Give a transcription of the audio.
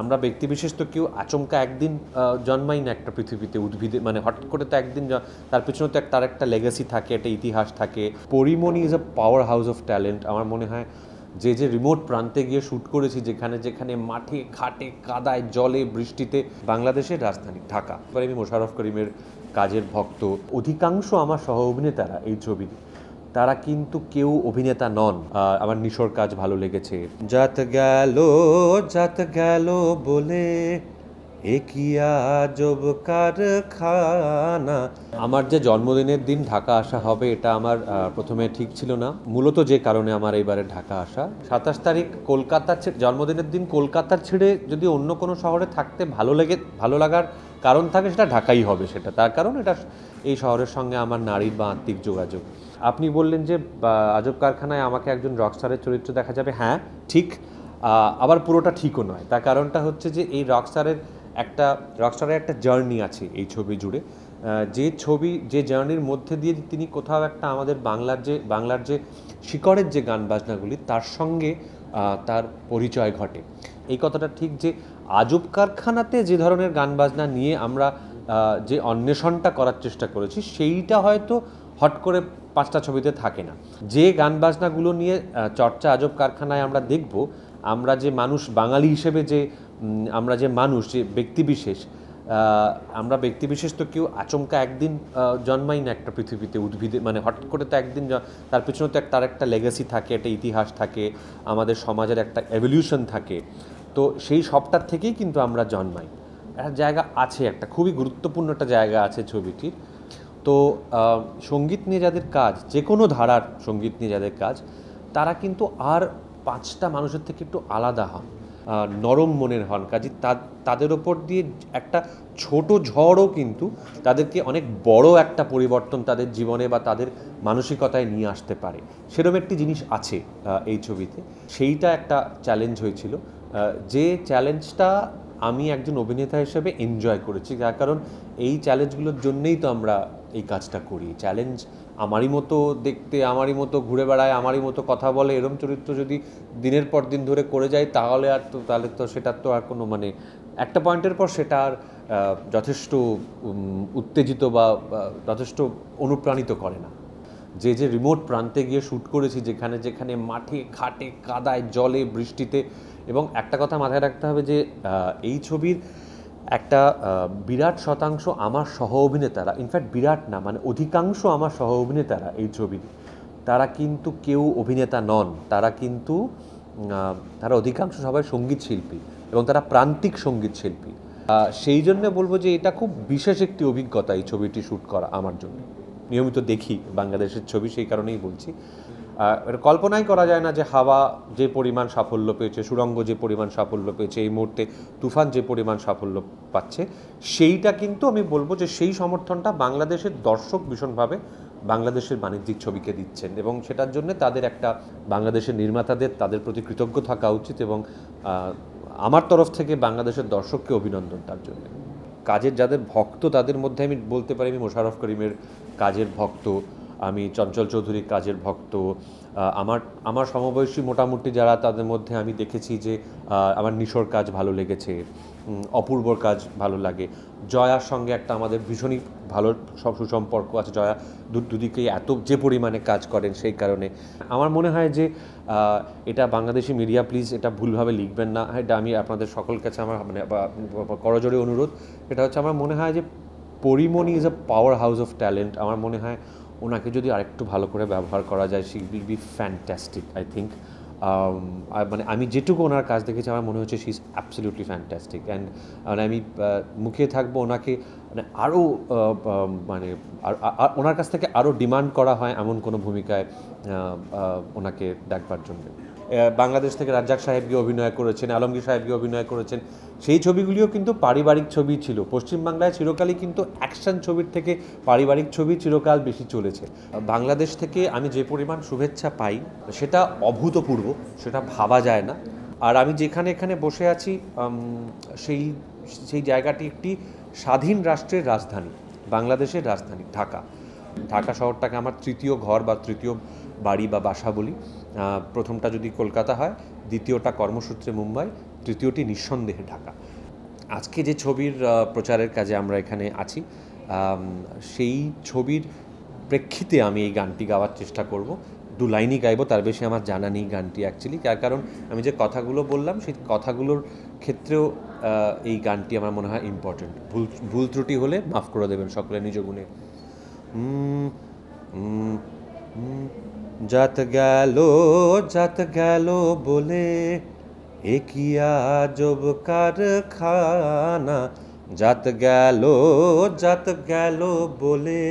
আমরা ব্যক্তিবিশেষ তো কেউ আচমকা একদিন জন্মাই না একটা পৃথিবীতে, উদ্ভিদে মানে হট করে তো একদিন তার পিছনে তো তার একটা লেগাসি থাকে, একটা ইতিহাস থাকে। Pori Moni is a power house of talent. আমার মনে হয় যে রিমোট প্রান্তে গিয়ে শ্যুট করেছি, যেখানে যেখানে মাঠে ঘাটে কাদায় জলে বৃষ্টিতে, বাংলাদেশের রাজধানী ঢাকা। আমি মোশাররফ করিমের কাজের ভক্ত। অধিকাংশ আমার সহ অভিনেতারা এই ছবির, তারা কিন্তু কেউ অভিনেতা নন। আমার নিশোর কাজ ভালো লেগেছে। জাত গেল বলে এ কি আজব কারখানা। আমার যে জন্মদিনের দিন ঢাকা আসা হবে, এটা আমার প্রথমে ঠিক ছিল না। মূলত যে কারণে আমার এইবারে ঢাকা আসা, 27 তারিখ কলকাতার জন্মদিনের দিন কলকাতার ছেড়ে যদি অন্য কোনো শহরে থাকতে ভালো লাগার কারণ থাকে, সেটা ঢাকাই হবে। সেটা তার কারণ এটা এই শহরের সঙ্গে আমার নারীর বা আত্মিক যোগাযোগ। আপনি বললেন যে আজব কারখানায় আমাকে একজন রকস্টারের চরিত্র দেখা যাবে। হ্যাঁ, ঠিক। আবার পুরোটা ঠিকও নয়। তার কারণটা হচ্ছে যে এই রকস্টারের একটা জার্নি আছে এই ছবি জুড়ে। যে জার্নির মধ্যে দিয়ে তিনি কোথাও একটা আমাদের বাংলার যে শিকড়ের যে গান বাজনাগুলি, তার সঙ্গে তার পরিচয় ঘটে। এই কথাটা ঠিক যে আজব কারখানাতে যে ধরনের গান বাজনা নিয়ে আমরা যে অন্বেষণটা করার চেষ্টা করেছি, সেইটা হয়তো হট করে 5টা ছবিতে থাকে না। যে গান বাজনাগুলো নিয়ে চর্চা আজব কারখানায় আমরা দেখব, আমরা যে মানুষ, বাঙালি হিসেবে আমরা যে মানুষ, যে ব্যক্তিবিশেষ, আমরা ব্যক্তিবিশেষ তো কেউ আচমকা একদিন জন্মাই না একটা পৃথিবীতে, উদ্ভিদে মানে হট করে তো একদিন তার পিছনে তো তার একটা লেগাসি থাকে, একটা ইতিহাস থাকে, আমাদের সমাজের একটা এভলিউশন থাকে। তো সেই সবটার থেকেই কিন্তু আমরা জন্মাই। একটা জায়গা আছে, একটা খুবই গুরুত্বপূর্ণ একটা জায়গা আছে ছবিটির। তো সঙ্গীত নিয়ে যাদের কাজ, যে কোনো ধারার সঙ্গীত নিয়ে যাদের কাজ, তারা কিন্তু আর 5টা মানুষের থেকে একটু আলাদা হন, নরম মনের হন। কাজে তাদের ওপর দিয়ে একটা ছোট ঝড়ও কিন্তু তাদেরকে অনেক বড় একটা পরিবর্তন তাদের জীবনে বা তাদের মানসিকতায় নিয়ে আসতে পারে। সেরকম একটি জিনিস আছে এই ছবিতে। সেইটা একটা চ্যালেঞ্জ হয়েছিল, যে চ্যালেঞ্জটা আমি একজন অভিনেতা হিসেবে এনজয় করেছি। যার কারণ এই চ্যালেঞ্জগুলোর জন্যেই তো আমরা এই কাজটা করি। চ্যালেঞ্জ, আমারই মতো দেখতে, আমারই মতো ঘুরে বেড়ায়, আমারই মতো কথা বলে, এরম চরিত্র যদি দিনের পর দিন ধরে করে যায়, তাহলে তো সেটার তো আর কোনো মানে, একটা পয়েন্টের পর সেটা আর যথেষ্ট উত্তেজিত বা যথেষ্ট অনুপ্রাণিত করে না। যে রিমোট প্রান্তে গিয়ে শ্যুট করেছি, যেখানে যেখানে মাঠে ঘাটে কাদায় জলে বৃষ্টিতে। এবং একটা কথা মাথায় রাখতে হবে যে এই ছবির একটা বিরাট শতাংশ আমার সহ অভিনেতারা, ইনফ্যাক্ট বিরাট না, মানে অধিকাংশ আমার সহ অভিনেতারা এই ছবির, তারা কিন্তু কেউ অভিনেতা নন। তারা অধিকাংশ সবাই সঙ্গীত শিল্পী, এবং তারা প্রান্তিক সঙ্গীত শিল্পী। সেই জন্য বলবো যে এটা খুব বিশেষ একটি অভিজ্ঞতা এই ছবিটি শ্যুট করা আমার জন্য। নিয়মিত দেখি বাংলাদেশের ছবি, সেই কারণেই বলছি। এটা কল্পনাই করা যায় না যে হাওয়া যে পরিমাণ সাফল্য পেয়েছে, সুড়ঙ্গ যে পরিমাণ সাফল্য পেয়েছে, এই মুহূর্তে তুফান যে পরিমাণ সাফল্য পাচ্ছে, সেইটা কিন্তু আমি বলবো যে সেই সমর্থনটা বাংলাদেশের দর্শক ভীষণভাবে বাংলাদেশের বাণিজ্যিক ছবিকে দিচ্ছেন। এবং সেটার জন্য বাংলাদেশের নির্মাতাদের তাদের প্রতি কৃতজ্ঞ থাকা উচিত। এবং আমার তরফ থেকে বাংলাদেশের দর্শককে অভিনন্দন তার জন্য। কাজের যাদের ভক্ত, তাদের মধ্যে আমি বলতে পারি আমি মোশাররফ করিমের কাজের ভক্ত, আমি চঞ্চল চৌধুরীর কাজের ভক্ত। আমার সমবয়সী মোটামুটি যারা, তাদের মধ্যে আমি দেখেছি যে আমার নিশোর কাজ ভালো লেগেছে, অপূর্বর কাজ ভালো লাগে, জয়ার সঙ্গে একটা আমাদের ভীষণই ভালো সুসম্পর্ক আছে। জয়া দুদিকেই এত যে পরিমাণে কাজ করেন, সেই কারণে আমার মনে হয় যে এটা বাংলাদেশি মিডিয়া, প্লিজ এটা ভুলভাবে লিখবেন না। এটা আমি আপনাদের সকল কাছে আমার মানে করজোড়ে অনুরোধ। এটা হচ্ছে, আমার মনে হয় যে Pori Moni is a power house of talent. আমার মনে হয় ওনাকে যদি আরেকটু ভালো করে ব্যবহার করা যায়, she will be fantastic, I think. মানে আমি যেটুকু ওনার কাজ দেখেছি, আমার মনে হচ্ছে she is absolutely fantastic. And মানে আমি মুখিয়ে থাকবো ওনাকে মানে আরও মানে ওনার কাছ থেকে আরও ডিমান্ড করা হয় এমন কোনো ভূমিকায় ওনাকে ডাকবার জন্য। বাংলাদেশ থেকে রাজ্জাক সাহেব গিয়ে অভিনয় করেছেন, আলমগীর সাহেব গিয়ে অভিনয় করেছেন। সেই ছবিগুলিও কিন্তু পারিবারিক ছবি ছিল। পশ্চিমবাংলায় চিরকালই কিন্তু অ্যাকশন ছবির থেকে পারিবারিক ছবি চিরকাল বেশি চলেছে। বাংলাদেশ থেকে আমি যে পরিমাণ শুভেচ্ছা পাই, সেটা অভূতপূর্ব, সেটা ভাবা যায় না। আর আমি যেখানে এখানে বসে আছি, সেই জায়গাটি একটি স্বাধীন রাষ্ট্রের রাজধানী, বাংলাদেশের রাজধানী ঢাকা শহরটাকে আমার তৃতীয় ঘর বা তৃতীয় বাড়ি বা বাসা বলি। প্রথমটা যদি কলকাতা হয়, দ্বিতীয়টা কর্মসূত্রে মুম্বাই, তৃতীয়টি নিঃসন্দেহে ঢাকা। আজকে যে ছবির প্রচারের কাজে আমরা এখানে আছি, সেই ছবির প্রেক্ষিতে আমি এই গানটি গাওয়ার চেষ্টা করব। 2 লাইনই গাইবো, তার বেশি আমার জানা নেই গানটি অ্যাকচুয়ালি, তার কারণ আমি যে কথাগুলো বললাম সেই কথাগুলোর ক্ষেত্রেও এই গানটি আমার মনে হয় ইম্পর্টেন্ট। ভুল ত্রুটি হলে মাফ করে দেবেন সকলে নিজ গুণে। যাত গেল বলে এ কি আজব কারখানা, যাত গেল বলে